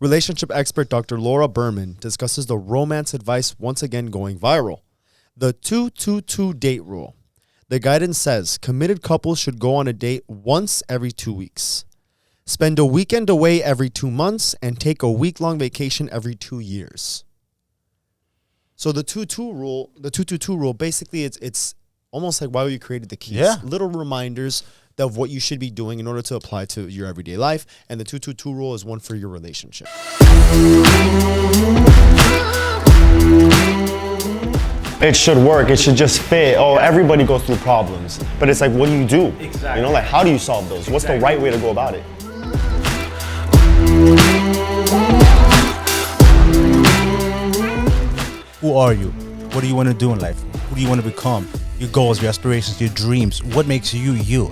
Relationship expert Dr. Laura Berman discusses the romance advice once again going viral. The 2-2-2 date rule. The guidance says committed couples should go on a date once every 2 weeks. Spend a weekend away every 2 months and take a week-long vacation every 2 years. So the 2-2-2 rule, basically it's almost like why we created the keys. Yeah. Little reminders of what you should be doing in order to apply to your everyday life. And the 2-2-2 rule is one for your relationship. It should work. It should just fit. Oh, everybody goes through problems. But it's like, what do you do? Exactly. You know, like, how do you solve those? What's the right way to go about it? Who are you? What do you want to do in life? Who do you want to become? Your goals, your aspirations, your dreams. What makes you you?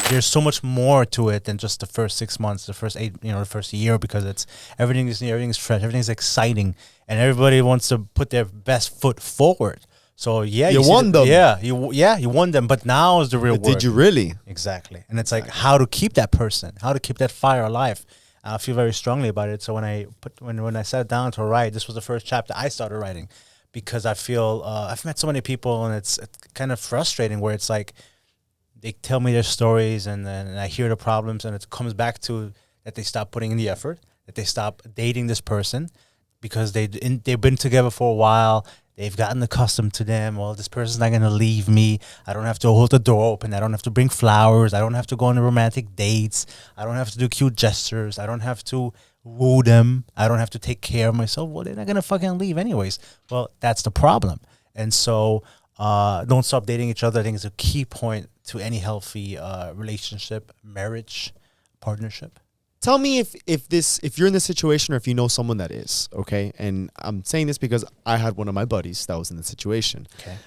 There's so much more to it than just the first 6 months, the first 8, the first year, because it's everything is new, everything is fresh, everything is exciting, and everybody wants to put their best foot forward. So yeah, you won them. You won them, but now is the real work. Did you really? Exactly, and it's like how to keep that person, how to keep that fire alive. I feel very strongly about it. So when I sat down to write, this was the first chapter I started writing, because I feel I've met so many people, and it's kind of frustrating where it's like, they tell me their stories, and then I hear the problems, and it comes back to that they stop putting in the effort, that they stop dating this person because they've been together for a while. They've gotten accustomed to them. Well, this person's not going to leave me. I don't have to hold the door open. I don't have to bring flowers. I don't have to go on romantic dates. I don't have to do cute gestures. I don't have to woo them. I don't have to take care of myself. Well, they're not going to fucking leave anyways. Well, that's the problem. And so don't stop dating each other. I think it's a key point to any healthy relationship, marriage, partnership. Tell me if you're in this situation, or if you know someone that is, okay? And I'm saying this because I had one of my buddies that was in this situation. Okay.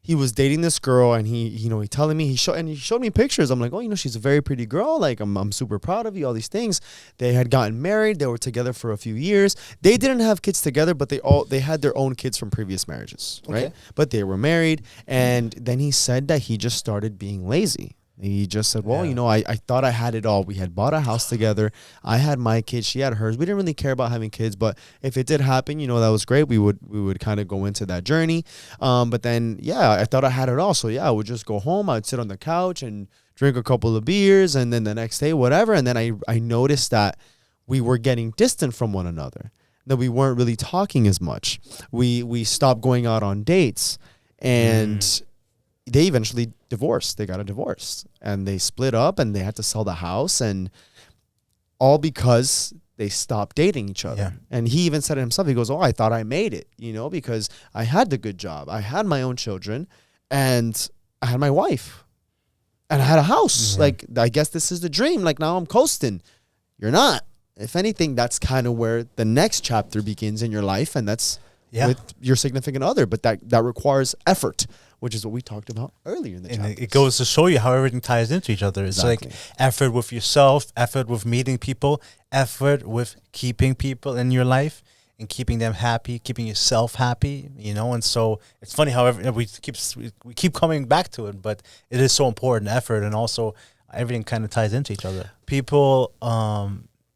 He was dating this girl, and he telling me, he showed me pictures. I'm like, oh, she's a very pretty girl. Like, I'm super proud of you, all these things. They had gotten married. They were together for a few years. They didn't have kids together, but they had their own kids from previous marriages, right? Okay. But they were married. And then he said that he just started being lazy. He just said, well, I thought I had it all. We had bought a house together. I had my kids. She had hers. We didn't really care about having kids, but if it did happen, that was great. We would kind of go into that journey. But then, I thought I had it all. So, I would just go home. I'd sit on the couch and drink a couple of beers, and then the next day, whatever. And then I noticed that we were getting distant from one another, that we weren't really talking as much. We stopped going out on dates, and they eventually divorced. They got a divorce, and they split up, and they had to sell the house, and all because they stopped dating each other. Yeah. And he even said it himself. He goes, I thought I made it, because I had the good job. I had my own children, and I had my wife, and I had a house. Like, I guess this is the dream. Like, now I'm coasting. You're not. If anything, that's kind of where the next chapter begins in your life, and that's with your significant other. But that requires effort, which is what we talked about earlier in the chapter. It goes to show you how everything ties into each other. It's Exactly. like effort with yourself, effort with meeting people, effort with keeping people in your life and keeping them happy, keeping yourself happy, And so it's funny how we keep coming back to it, but it is so important, effort, and also everything kind of ties into each other. People,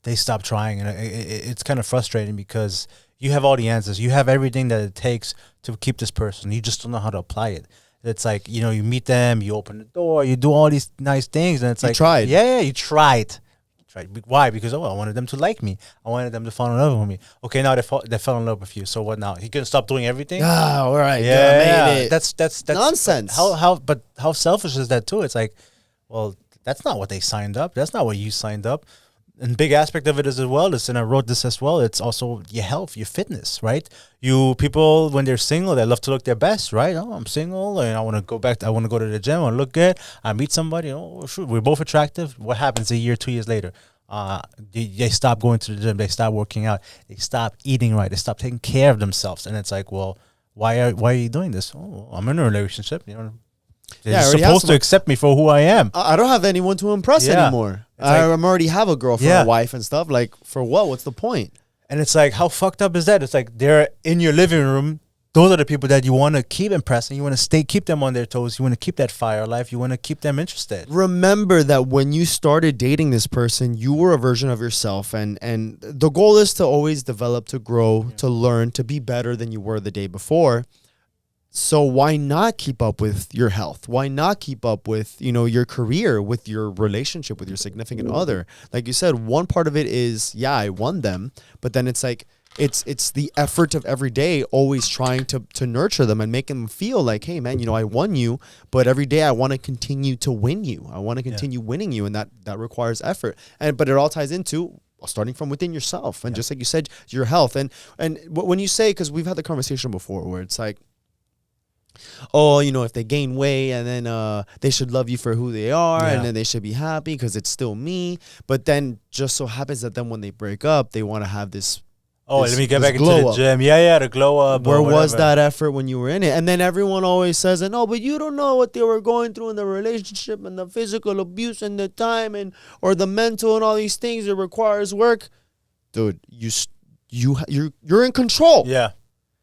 they stop trying, and it's kind of frustrating because you have all the answers. You have everything that it takes to keep this person. You just don't know how to apply it. It's like, you meet them, you open the door, you do all these nice things, and it's like, tried. Yeah, you tried. Why? Because, I wanted them to like me. I wanted them to fall in love with me. Okay, now they fell in love with you. So what now? He can stop doing everything? All right. Yeah. Made it. That's nonsense. But how selfish is that too? It's like, well, that's not what they signed up. That's not what you signed up. And big aspect of it is as well, and I wrote this as well, it's also your health, your fitness, right? People, when they're single, they love to look their best, right? Oh, I'm single, and I want to go to the gym, I want to look good, I meet somebody, shoot, we're both attractive. What happens a year, 2 years later? They stop going to the gym, they stop working out, they stop eating right, they stop taking care of themselves, and it's like, well, why are you doing this? Oh, I'm in a relationship, They're supposed to accept me for who I am. I don't have anyone to impress anymore. I already have a girlfriend, a wife, and stuff. Like, for what? What's the point? And it's like, how fucked up is that? It's like they're in your living room those are the people that you want to keep impressing. You want to keep them on their toes. You want to keep that fire alive. You want to keep them interested. Remember that when you started dating this person, you were a version of yourself, and the goal is to always develop, to grow, to learn, to be better than you were the day before. So why not keep up with your health? Why not keep up with, your career, with your relationship, with your significant other? Like you said, one part of it is, yeah, I won them, but then it's like, it's the effort of every day, always trying to nurture them and make them feel like, hey man, I won you, but every day I want to continue to win you. I want to continue winning you, and that requires effort. But it all ties into starting from within yourself, and just like you said, your health. And when you say, because we've had the conversation before where it's like, oh, if they gain weight, and then they should love you for who they are, and then they should be happy because it's still me. But then just so happens that then when they break up, they want to have this. Let me get back into the gym. Yeah, the glow up. Where was that effort when you were in it? And then everyone always says, no, but you don't know what they were going through in the relationship, and the physical abuse, and the time, or the mental, and all these things. It requires work. Dude, you're in control. Yeah.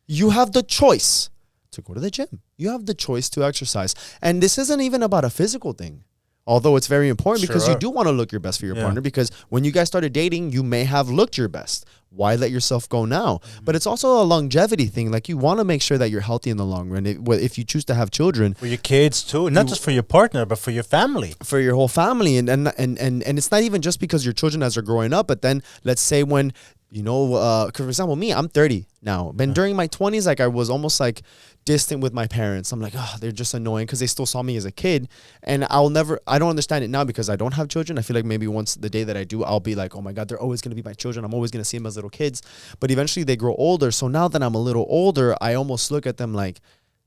You have the choice to go to the gym. You have the choice to exercise. And this isn't even about a physical thing, although it's very important, because you do want to look your best for your partner, because when you guys started dating, you may have looked your best. Why let yourself go now? But it's also a longevity thing. Like, you want to make sure that you're healthy in the long run. If you choose to have children, for your kids too, not just for your partner, but for your family, for your whole family. And it's not even just because your children as they're growing up, but then let's say when, for example, me, I'm 30 now. But during my 20s, like, I was almost like distant with my parents. I'm like, they're just annoying because they still saw me as a kid. And I don't understand it now because I don't have children. I feel like maybe once the day that I do, I'll be like, oh my God, they're always going to be my children. I'm always going to see them as little kids. But eventually they grow older. So now that I'm a little older, I almost look at them like,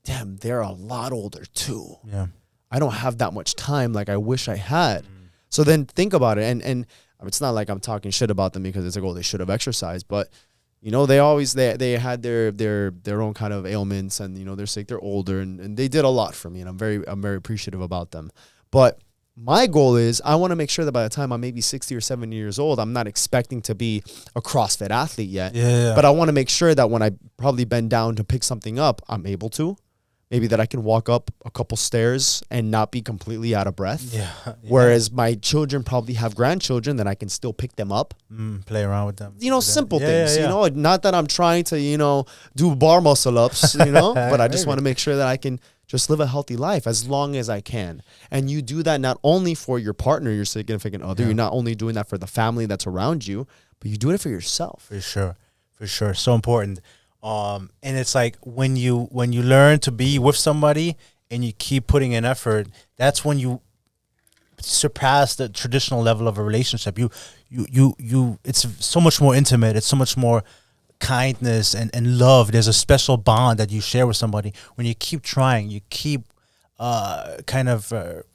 damn, they're a lot older too. Yeah. I don't have that much time like I wish I had. So then think about it. And it's not like I'm talking shit about them because it's like, oh, they should have exercised. But, they had their own kind of ailments, and, they're sick, they're older, and they did a lot for me. And I'm very appreciative about them. But my goal is I want to make sure that by the time I'm maybe 60 or 70 years old, I'm not expecting to be a CrossFit athlete yet. Yeah. But I want to make sure that when I probably bend down to pick something up, I'm able to. Maybe that I can walk up a couple stairs and not be completely out of breath. Yeah. Whereas my children probably have grandchildren, that I can still pick them up. Play around with them. Simple things. Not that I'm trying to, do bar muscle ups, but I just want to make sure that I can just live a healthy life as long as I can. And you do that not only for your partner, your significant other, you're not only doing that for the family that's around you, but you do it for yourself. For sure. So important. And it's like when you learn to be with somebody and you keep putting in effort, that's when you surpass the traditional level of a relationship. You it's so much more intimate. It's so much more kindness and love. There's a special bond that you share with somebody when you keep trying. You keep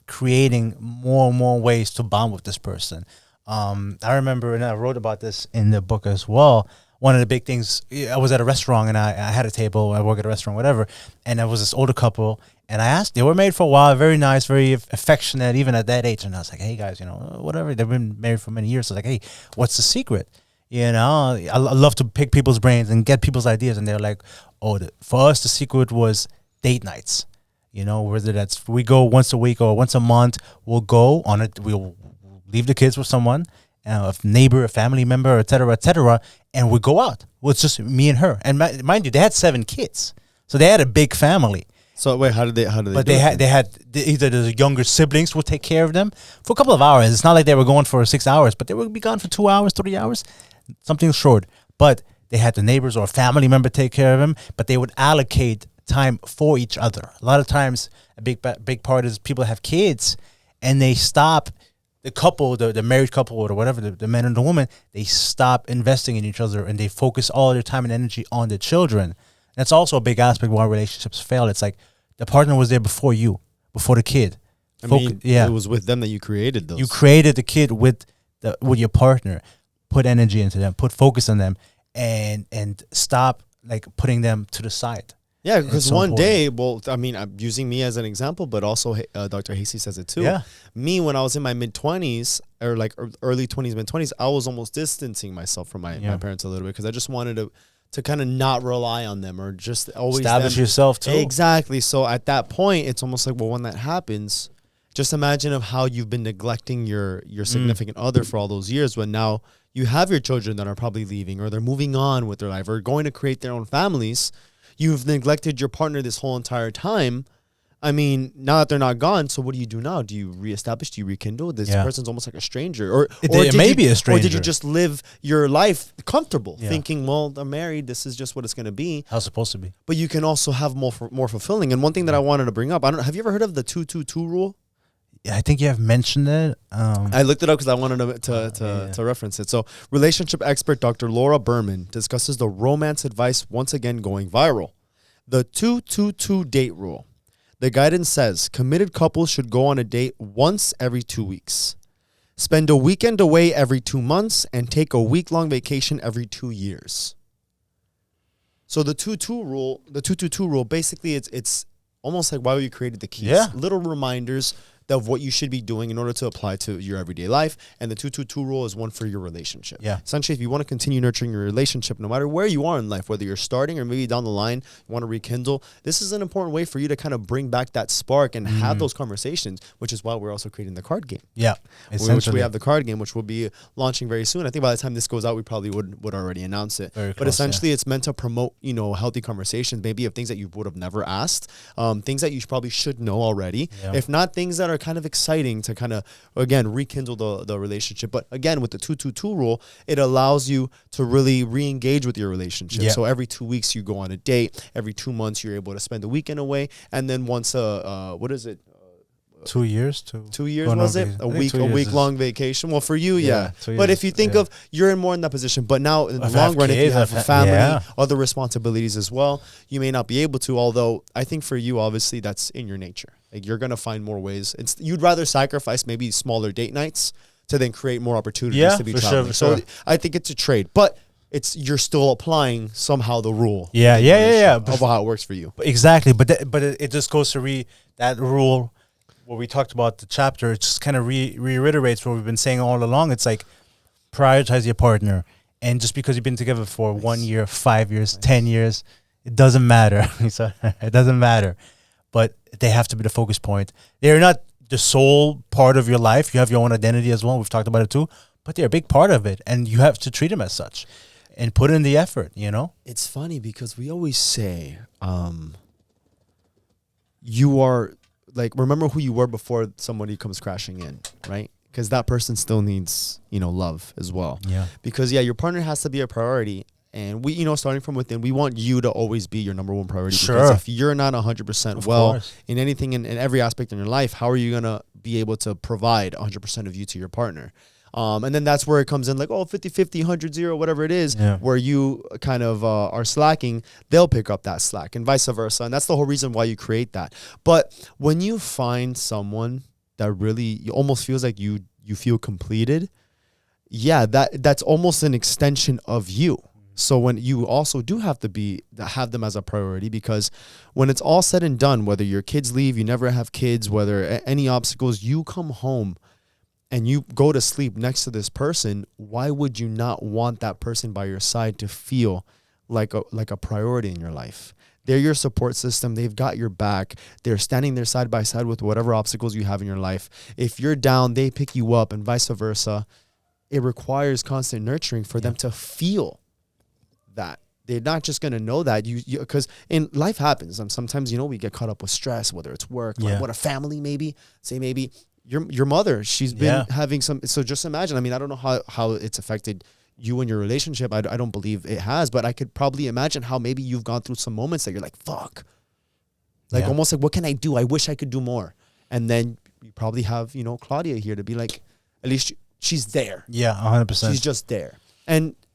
creating more and more ways to bond with this person. I remember, and I wrote about this in the book as well. One of the big things, I was at a restaurant and I had a table. I work at a restaurant, whatever. And there was this older couple, and I asked, they were married for a while, very nice, very affectionate, even at that age. And I was like, hey guys, whatever. They've been married for many years. So I was like, hey, what's the secret? I love to pick people's brains and get people's ideas. And they're like, for us, the secret was date nights. Whether that's, we go once a week or once a month, we'll go on it. We'll leave the kids with someone, a neighbor, a family member, et cetera, and we go out. Well, it's just me and her. And mind you, they had 7 kids, so they had a big family. So wait, how did they? But they had either the younger siblings would take care of them for a couple of hours. It's not like they were going for 6 hours, but they would be gone for 2 hours, 3 hours, something short. But they had the neighbors or a family member take care of them. But they would allocate time for each other. A lot of times, a big part is people have kids, and they stop. The couple, the married couple or whatever, the man and the woman, they stop investing in each other and they focus all their time and energy on the children. That's also a big aspect why relationships fail. It's like the partner was there before you, before the kid. It was with them that you created those. You created the kid with your partner. Put energy into them, put focus on them, and stop like putting them to the side. Yeah, because so one day, I'm using me as an example, but also Dr. Hasty says it too. Yeah. Me, when I was in my mid-20s, or like early 20s, mid-20s, I was almost distancing myself from my parents a little bit because I just wanted to kind of not rely on them or just always establish yourself too. Exactly. So at that point, it's almost like, well, when that happens, just imagine of how you've been neglecting your significant other for all those years, when now you have your children that are probably leaving, or they're moving on with their life, or going to create their own families. You've neglected your partner this whole entire time. I mean, now that they're not gone, so what do you do now? Do you reestablish? Do you rekindle? This person's almost like a stranger, or it may be a stranger. Or did you just live your life comfortable, thinking, well, I'm married, this is just what it's going to be? How it's supposed to be. But you can also have more fulfilling. And one thing that I wanted to bring up, I don't know, have you ever heard of the 2-2-2 rule? Yeah, I think you have mentioned it. I looked it up because I wanted to reference it. So, relationship expert Dr. Laura Berman discusses the romance advice once again going viral. The 2-2-2 date rule. The guidance says committed couples should go on a date once every 2 weeks, spend a weekend away every 2 months, and take a week-long vacation every 2 years. So the 2-2-2 rule, basically it's almost like why we created the keys. Yeah. Little reminders of what you should be doing in order to apply to your everyday life. And the 2-2-2 rule is one for your relationship. Yeah. Essentially, if you want to continue nurturing your relationship, no matter where you are in life, whether you're starting or maybe down the line, you want to rekindle, this is an important way for you to kind of bring back that spark and have those conversations, which is why we're also creating the card game. Yeah. Which we have the card game, which will be launching very soon. I think by the time this goes out, we probably would already announce it. But essentially, it's meant to promote, healthy conversations, maybe of things that you would have never asked, things that you probably should know already. Yeah. If not, things that are kind of exciting to kind of, again, rekindle the relationship. But again, with the 2-2-2 rule, it allows you to really re-engage with your relationship. So every 2 weeks you go on a date. Every 2 months you're able to spend a weekend away. And then once 2 years? 2 years, was it? A week-long vacation? Well, for you, yeah. But if you think of, you're more in that position. But now, in the long run, if you have a family, other responsibilities as well, you may not be able to. Although, I think for you, obviously, that's in your nature. Like, you're going to find more ways. You'd rather sacrifice maybe smaller date nights to then create more opportunities to be traveling. Sure. So, I think it's a trade. But you're still applying somehow the rule. Yeah. Of how it works for you. Exactly. But it just goes to that rule. What we talked about the chapter, it just kind of reiterates what we've been saying all along. It's like, prioritize your partner, and just because you've been together for 1 year, 5 years, 10 years, it doesn't matter. It doesn't matter, but they have to be the focus point. They're not the sole part of your life. You have your own identity as well. We've talked about it too, but they're a big part of it, and you have to treat them as such and put in the effort. It's funny because we always say, you are. Like, remember who you were before somebody comes crashing in, right? Because that person still needs, love as well. Yeah. Because, your partner has to be a priority. And we, starting from within, we want you to always be your number one priority. Sure. Because if you're not 100% in anything, in every aspect in your life, how are you going to be able to provide 100% of you to your partner? And then that's where it comes in, like, 50-50, 100-0, whatever it is, where you kind of are slacking, they'll pick up that slack and vice versa. And that's the whole reason why you create that. But when you find someone that really almost feels like you feel completed, that's almost an extension of you. So when you also do have them as a priority, because when it's all said and done, whether your kids leave, you never have kids, whether any obstacles, you come home and you go to sleep next to this person, why would you not want that person by your side to feel like a priority in your life? They're your support system. They've got your back. They're standing there side by side with whatever obstacles you have in your life. If you're down, they pick you up, and vice versa. It requires constant nurturing for them to feel that. They're not just going to know that because in life happens. Sometimes, we get caught up with stress, whether it's work, like what a family, maybe your mother, she's been having some. So just imagine, I don't know how it's affected you and your relationship. I don't believe it has, but I could probably imagine how maybe you've gone through some moments that you're like, fuck. Like almost like, what can I do? I wish I could do more. And then you probably have, Claudia here to be like, at least she's there. Yeah, 100%. She's just there.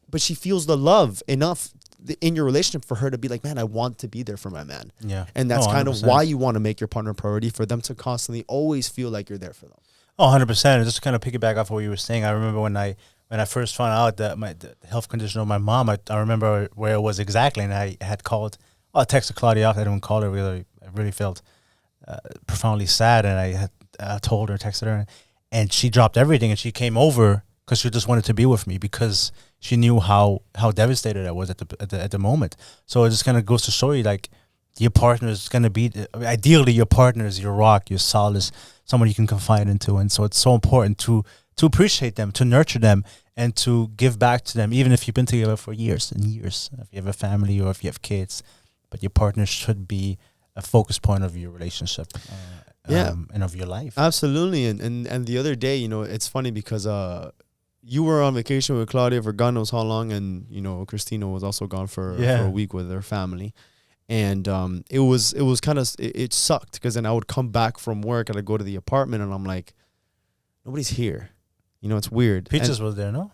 But she feels the love enough in your relationship for her to be like, man, I want to be there for my man. Yeah. And that's kind of why you want to make your partner a priority, for them to constantly always feel like you're there for them. Oh, 100%. And just to kind of piggyback off what you were saying, I remember when I first found out that the health condition of my mom, I remember where it was exactly, and I had called, I texted Claudia off. I didn't call her because I really felt profoundly sad, and I had told her, texted her, and she dropped everything, and she came over because she just wanted to be with me because she knew how devastated I was at the moment. So it just kind of goes to show you, like, your partner is going to be, ideally your partner is your rock, your solace, someone you can confide into. And so it's so important to appreciate them, to nurture them, and to give back to them, even if you've been together for years and years, if you have a family or if you have kids. But your partner should be a focus point of your relationship and of your life. Absolutely. And the other day, you know, it's funny because you were on vacation with Claudia for God knows how long, and, you know, Christina was also gone for a week with her family. And it was kind of, it sucked because then I would come back from work and I'd go to the apartment and I'm like, nobody's here. You know, it's weird. Peaches was there, no?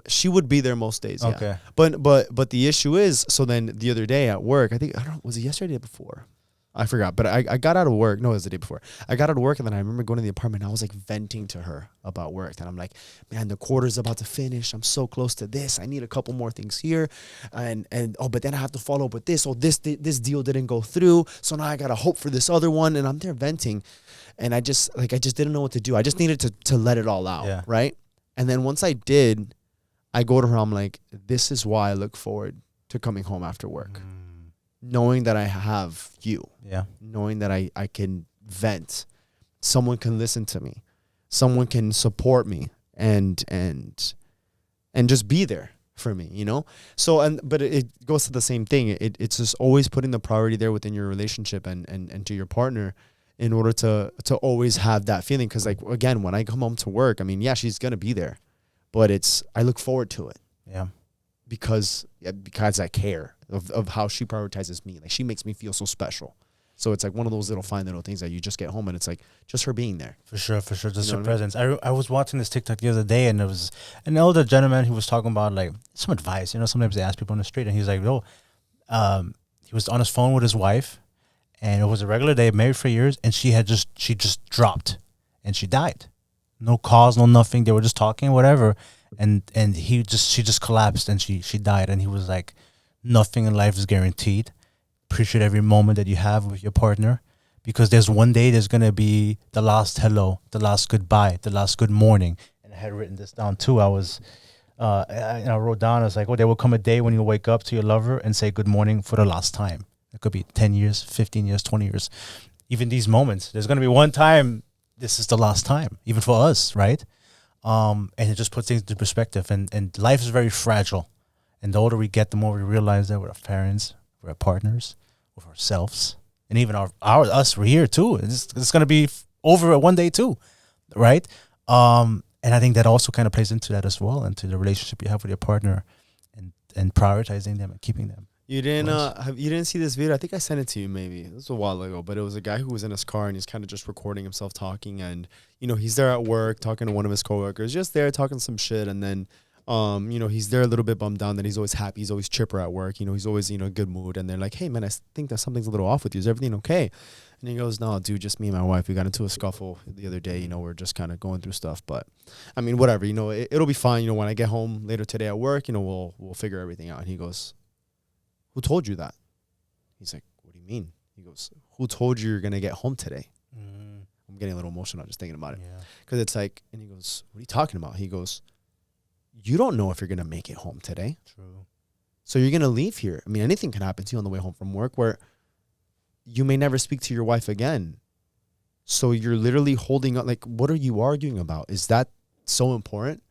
She would be there most days. Yeah. Okay. But the issue is, so then the other day at work, I don't know, was it yesterday or the day before? I forgot, but I got out of work. No, it was the day before. I got out of work, and then I remember going to the apartment. And I was like venting to her about work, and I'm like, "Man, the quarter's about to finish. I'm so close to this. I need a couple more things here, and but then I have to follow up with this. Oh, this deal didn't go through, so now I gotta hope for this other one." And I'm there venting, and I just didn't know what to do. I just needed to let it all out, right? And then once I did, I go to her. I'm like, "This is why I look forward to coming home after work." Knowing that I have you, knowing that I can vent, someone can listen to me, someone can support me, and just be there for me, you know. So but it goes to the same thing. It's just always putting the priority there within your relationship and to your partner, in order to always have that feeling. Because, like, again, when I come home to work, I mean, yeah, she's gonna be there, but I look forward to it. Yeah. Because I care of how she prioritizes me. Like, she makes me feel so special. So it's like one of those fine little things that you just get home and it's like just her being there. For sure. Just her presence. I was watching this TikTok the other day, and there was an older gentleman who was talking about, like, some advice. You know, sometimes they ask people on the street, and he's like, he was on his phone with his wife, and it was a regular day, married for years, and she just dropped and she died. No cause, no nothing. They were just talking, whatever. And she just collapsed and she died. And he was like, nothing in life is guaranteed. Appreciate every moment that you have with your partner, because there's one day there's going to be the last hello, the last goodbye, the last good morning. And I had written this down too. I wrote down, I was like, there will come a day when you wake up to your lover and say good morning for the last time. It could be 10 years, 15 years, 20 years. Even these moments, there's going to be one time, this is the last time, even for us, right? And it just puts things into perspective. And life is very fragile. And the older we get, the more we realize that with our parents, with our partners, with ourselves, and even us, we're here too. It's going to be over one day too, right? And I think that also kind of plays into that as well, into the relationship you have with your partner, and prioritizing them and keeping them. You didn't see this video? I think I sent it to you maybe. It was a while ago, but it was a guy who was in his car and he's kind of just recording himself talking, and, you know, he's there at work talking to one of his coworkers, just there talking some shit, and then you know, he's there a little bit bummed down, that he's always happy, he's always chipper at work, you know, he's always, you know, good mood, and they're like, "Hey man, I think that something's a little off with you. Is everything okay?" And he goes, "No, dude, just me and my wife. We got into a scuffle the other day, you know, we're just kind of going through stuff, but I mean, whatever, you know, it'll be fine. You know, when I get home later today at work, you know, we'll figure everything out." And he goes, "Who told you that?" He's like, "What do you mean?" He goes, "Who told you you're going to get home today?" I'm getting a little emotional just thinking about it. Because it's like, and he goes, "What are you talking about?" He goes, "You don't know if you're going to make it home today. True. So you're going to leave here. I mean, anything can happen to you on the way home from work, where you may never speak to your wife again. So you're literally holding up, like, what are you arguing about? Is that so important?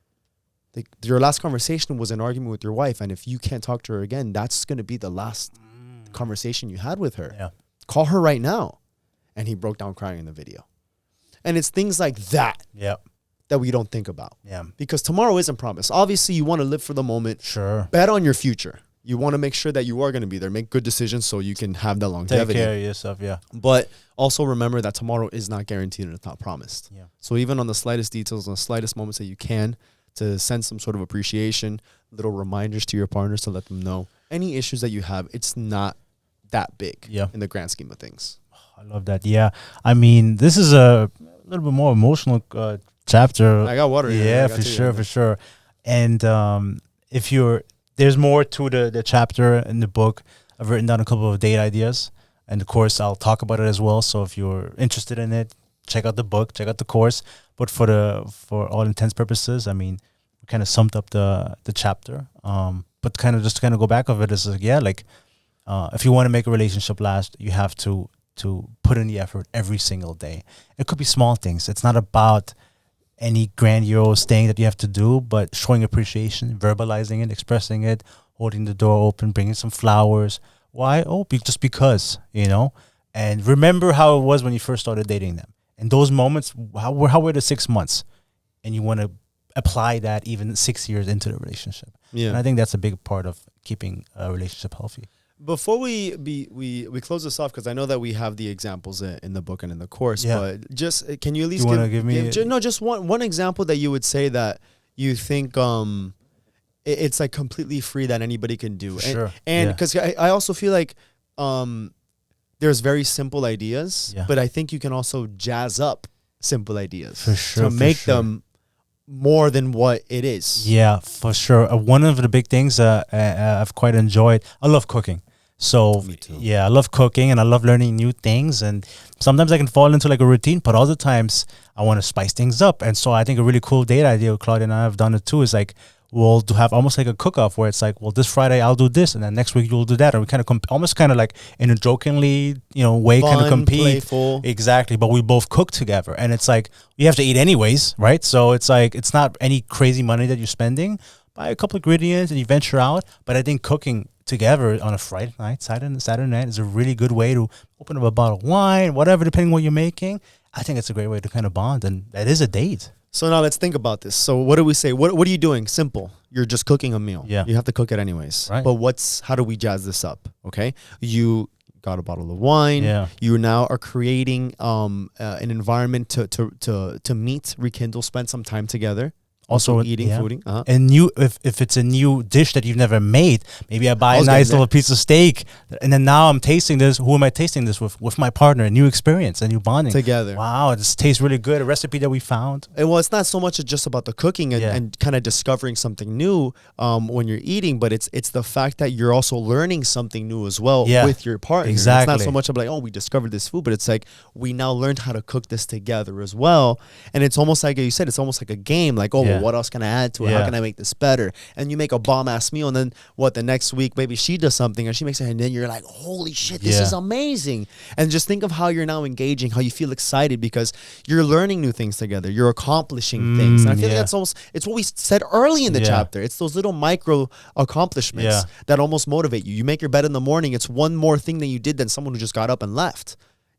Like, your last conversation was an argument with your wife, and if you can't talk to her again, that's going to be the last conversation you had with her. Yeah. Call her right now." And he broke down crying in the video. And it's things like that that we don't think about. Yeah. Because tomorrow isn't promised. Obviously, you want to live for the moment. Sure. Bet on your future. You want to make sure that you are going to be there. Make good decisions so you can have that longevity. Take care of yourself, yeah. But also remember that tomorrow is not guaranteed and it's not promised. Yeah. So even on the slightest details, on the slightest moments that you can, to send some sort of appreciation, little reminders to your partners to let them know any issues that you have, it's not that big in the grand scheme of things. I love that. Yeah. I mean, this is a little bit more emotional chapter. I got water here. Yeah, for sure. And there's more to the chapter in the book. I've written down a couple of date ideas, and of course I'll talk about it as well. So if you're interested in it, check out the book, check out the course. But for all intents purposes, I mean, we kind of summed up the chapter. But kind of just to kind of go back of it is like, yeah, like if you want to make a relationship last, you have to put in the effort every single day. It could be small things. It's not about any grandiose thing that you have to do, but showing appreciation, verbalizing it, expressing it, holding the door open, bringing some flowers. Why? Oh, just because, you know. And remember how it was when you first started dating them. And those moments, how were the 6 months? And you want to apply that even 6 years into the relationship. Yeah. And I think that's a big part of keeping a relationship healthy. Before we close this off, because I know that we have the examples in the book and in the course, but just can you at least give me just one example that you would say that you think it's like completely free that anybody can do. And because I also feel like there's very simple ideas, but I think you can also jazz up simple ideas to make them more than what it is. Yeah, for sure. One of the big things I've quite enjoyed, I love cooking. So yeah, I love cooking and I love learning new things. And sometimes I can fall into like a routine, but other times I want to spice things up. And so I think a really cool date idea, Claudia and I have done it too, is like we'll have almost like a cook-off where it's like, well, this Friday I'll do this, and then next week you'll do that, and we kind of almost kind of like in a jokingly, way, kind of compete. Playful. Exactly, but we both cook together, and it's like we have to eat anyways, right? So it's like it's not any crazy money that you're spending. Buy a couple of ingredients and you venture out. But I think cooking together on a Friday night, Saturday night is a really good way to open up a bottle of wine, whatever, depending on what you're making. I think it's a great way to kind of bond, and that is a date. So now let's think about this. So what do we say? What are you doing? Simple. You're just cooking a meal. Yeah. You have to cook it anyways. Right. But how do we jazz this up? Okay. You got a bottle of wine. Yeah. You now are creating an environment to meet, rekindle, spend some time together. Also eating, fooding. And if it's a new dish that you've never made, maybe I buy a nice little piece of steak, and then now I'm tasting this. Who am I tasting this with? With my partner. A new experience, a new bonding together. Wow, this tastes really good. A recipe that we found. And well, it's not so much just about the cooking and kind of discovering something new when you're eating, but it's the fact that you're also learning something new as well with your partner. Exactly. It's not so much of like, oh, we discovered this food, but it's like we now learned how to cook this together as well. And it's almost like you said, it's almost like a game. Like, oh, what else can I add to it? How can I make this better? And you make a bomb ass meal, and then the next week maybe she does something and she makes it, and then you're like, holy shit, this is amazing. And just think of how you're now engaging, how you feel excited because you're learning new things together, you're accomplishing things. And I feel like that's almost, it's what we said early in the chapter. It's those little micro accomplishments that almost motivate you. You make your bed in the morning, it's one more thing that you did than someone who just got up and left.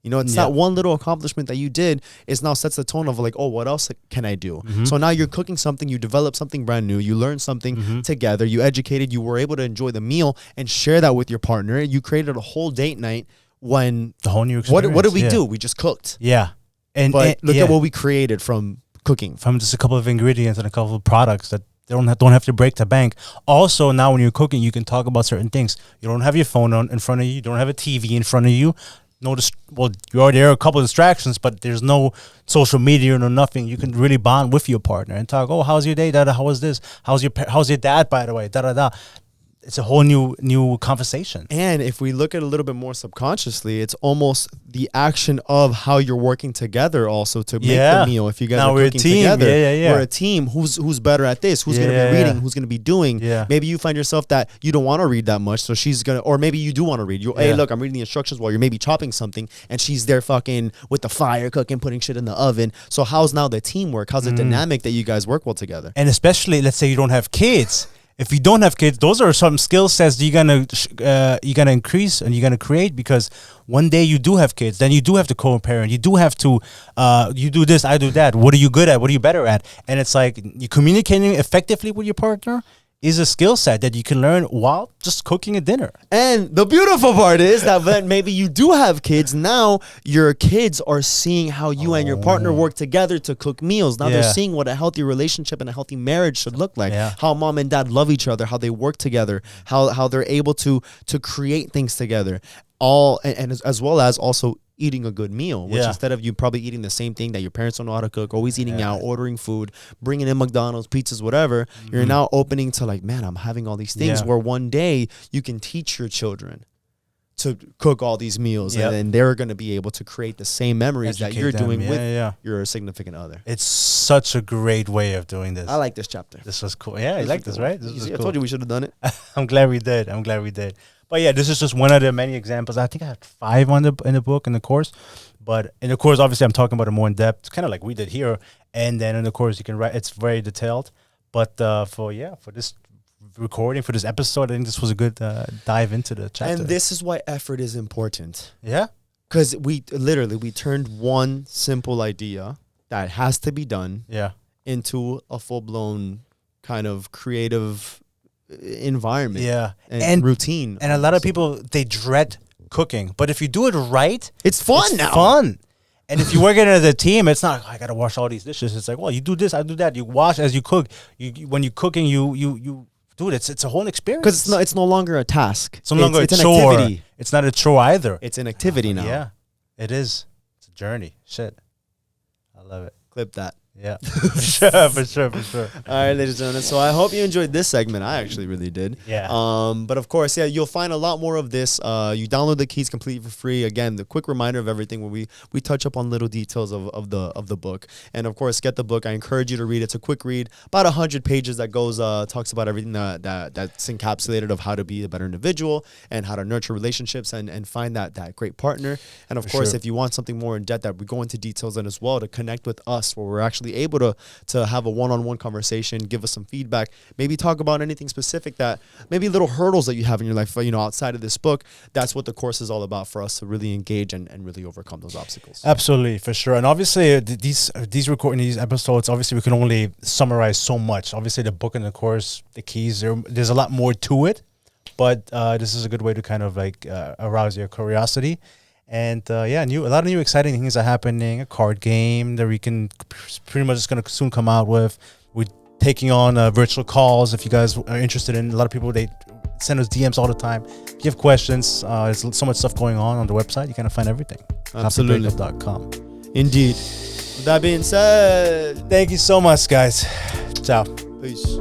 It's that one little accomplishment that you did is now sets the tone of like, oh, what else can I do? So now you're cooking something, you develop something brand new, you learn something together, you educated, you were able to enjoy the meal and share that with your partner. You created a whole date night when the whole new experience. What did we do? We just cooked. Yeah. But look at what we created from cooking. From just a couple of ingredients and a couple of products that they don't have to break the bank. Also, now when you're cooking, you can talk about certain things. You don't have your phone in front of you. You don't have a TV in front of you. There are a couple of distractions, but there's no social media or no nothing. You can really bond with your partner and talk. Oh, how's your day? How was this? How's your dad? By the way, It's a whole new conversation. And if we look at it a little bit more subconsciously, it's almost the action of how you're working together also to make the meal. If you guys are cooking together, we're a team. Who's better at this? Who's going to be reading? Who's going to be doing? Maybe you find yourself that you don't want to read that much, so she's going to, or maybe you do want to read. Hey, look, I'm reading the instructions while you're maybe chopping something, and she's there fucking with the fire cooking, putting shit in the oven. So how's now the teamwork? How's the dynamic that you guys work well together? And especially, let's say you don't have kids. If you don't have kids, those are some skill sets that you're gonna increase and you're gonna create, because one day you do have kids, then you do have to co-parent. You do have to, you do this, I do that. What are you good at? What are you better at? And it's like you communicating effectively with your partner is a skill set that you can learn while just cooking a dinner. And the beautiful part is that when maybe you do have kids, now your kids are seeing how you and your partner work together to cook meals. Now they're seeing what a healthy relationship and a healthy marriage should look like. How mom and dad love each other, how they work together, how they're able to create things together. And as well as also eating a good meal, which instead of you probably eating the same thing that your parents don't know how to cook, always eating out, ordering food, bringing in McDonald's, pizzas, whatever, you're now opening to like, man, I'm having all these things where one day you can teach your children to cook all these meals, Yep. and then they're going to be able to create the same memories that Educate you're them. doing Yeah, with yeah. your significant other. It's such a great way of doing this. I like this chapter. This was cool. Yeah, you like this, right? This was I cool. told you we should have done it. I'm glad we did. But yeah, this is just one of the many examples. I think I had 5 in the book, in the course. But in the course, obviously, I'm talking about it more in depth, kind of like we did here. And then in the course, you can write. It's very detailed. But for this recording, for this episode, I think this was a good dive into the chapter. And this is why effort is important. Yeah. Because we turned one simple idea that has to be done Yeah. into a full-blown kind of creative environment, Yeah. and routine. And a lot of people, they dread cooking. But if you do it right, It's fun it's now. fun. And if you work in as a team, it's not like, I got to wash all these dishes. It's like, well, you do this, I do that. You wash as you cook. When you're cooking, you do it. It's a whole experience. Because it's no longer a task. It's no longer it's a an chore. activity. It's not a chore either. It's an activity now. Yeah, it is. It's a journey. Shit. I love it. Clip that. Yeah. for sure. All right, ladies and gentlemen. So I hope you enjoyed this segment. I actually really did. Yeah. But of course, yeah, you'll find a lot more of this. You download the keys completely for free. Again, the quick reminder of everything when we touch up on little details of the book. And of course, get the book. I encourage you to read it. It's a quick read, about 100 pages that goes talks about everything that's encapsulated of how to be a better individual and how to nurture relationships and find that great partner. And of course, sure. if you want something more in depth, that we go into details on as well to connect with us, where we're actually able to have a one-on-one conversation, give us some feedback, maybe talk about anything specific, that maybe little hurdles that you have in your life, outside of this book. That's what the course is all about, for us to really engage and really overcome those obstacles. Absolutely, for sure. And obviously, these episodes, obviously, we can only summarize so much. Obviously, the book and the course, the keys, there's a lot more to it. But this is a good way to kind of like arouse your curiosity. And a lot of new exciting things are happening. A card game that we can pretty much is going to soon come out with. We're taking on virtual calls if you guys are interested in. A lot of people, they send us DMs all the time. If you have questions, there's so much stuff going on the website. You can find everything. Absolutely. Breakup.com. Indeed. With that being said, Thank you so much, guys. Ciao. peace.